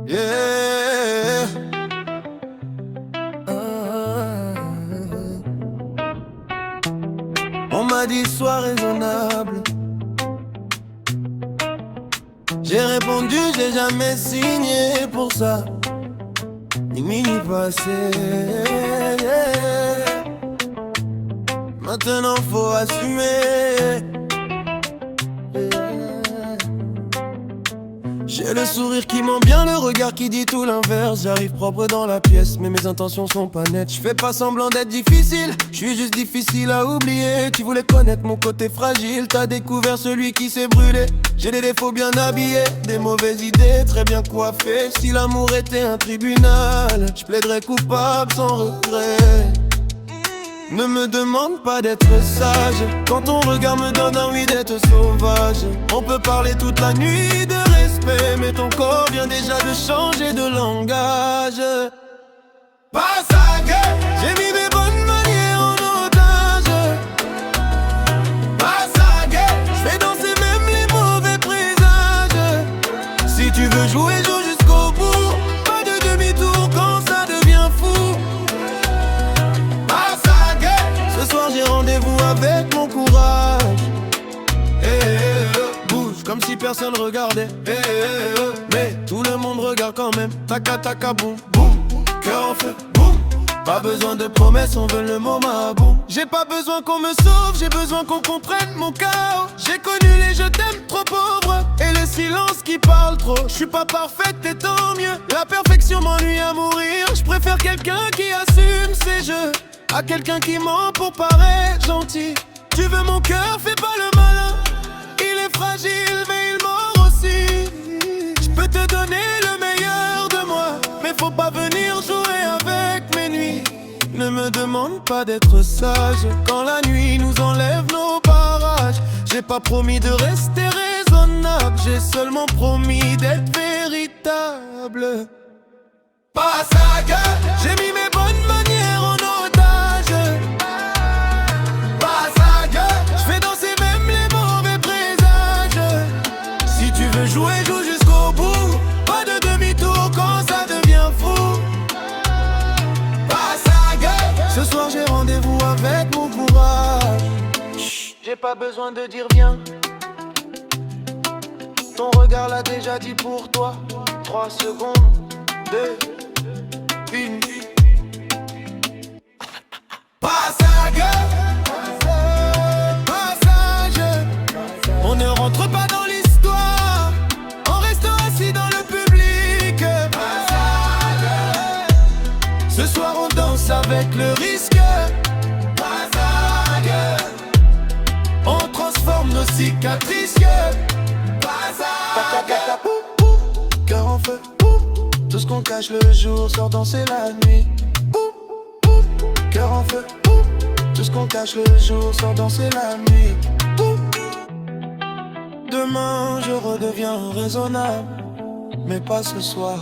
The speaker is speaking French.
Yeah. On m'a dit sois raisonnable. J'ai répondu j'ai jamais signé pour ça. Ni mini passé. Maintenant faut assumer. J'ai le sourire qui ment bien, le regard qui dit tout l'inverse. J'arrive propre dans la pièce, mais mes intentions sont pas nettes. Je fais pas semblant d'être difficile, je suis juste difficile à oublier. Tu voulais connaître mon côté fragile, t'as découvert celui qui s'est brûlé. J'ai des défauts bien habillés, des mauvaises idées très bien coiffées. Si l'amour était un tribunal, je plaiderais coupable sans regret. Ne me demande pas d'être sage, quand ton regard me donne envie d'être sauvage. On peut parler toute la nuit de respect, mais ton corps vient déjà de changer de langage. Pas ça que j'ai mis mes bonnes manières en otage. Pas ça que je fais danser même les mauvais présages. Si tu veux jouer, joue jusqu'au bout. Pas de demi-tour quand ça devient fou. Ce soir j'ai rendez-vous avec mon courage. Bouge comme si personne regardait. Mais tout le monde regarde quand même. Taka taka boum boum, cœur en feu boum. Pas besoin de promesses, on veut le moment boum. J'ai pas besoin qu'on me sauve, j'ai besoin qu'on comprenne mon chaos. J'ai connu les je t'aime trop pauvres et le silence qui parle trop. Je suis pas parfaite et tant mieux. La perfection m'ennuie à mourir. Je préfère quelqu'un qui assume ses jeux à quelqu'un qui ment pour paraître gentil. Tu veux mon cœur, fais pas le malin. Il est fragile mais il mord aussi. Je peux te donner le meilleur de moi, mais faut pas venir jouer avec mes nuits. Ne me demande pas d'être sage quand la nuit nous enlève nos barrages. J'ai pas promis de rester raisonnable, j'ai seulement promis d'être véritable. Pas ça que j'ai mis mes bonnes manières en otage. Pas ça que je fais danser même les mauvais présages. Si tu veux jouer, joue jusqu'au bout. Pas de demi-tour quand ça devient fou. Pas ça que ce soir j'ai rendez-vous avec mon courage. J'ai pas besoin de dire viens. Ton regard l'a déjà dit pour toi. 3 secondes, 2, 1. Passage, passage. On ne rentre pas dans l'histoire, on reste assis dans le public. Passage. Ce soir on danse avec le risque. Passage. On transforme nos cicatrices. Passage. Cœur en feu. Tout ce qu'on cache le jour sort danser la nuit. Cœur en feu. Tout ce qu'on cache le jour sort danser la nuit. Demain je redeviens raisonnable, mais pas ce soir.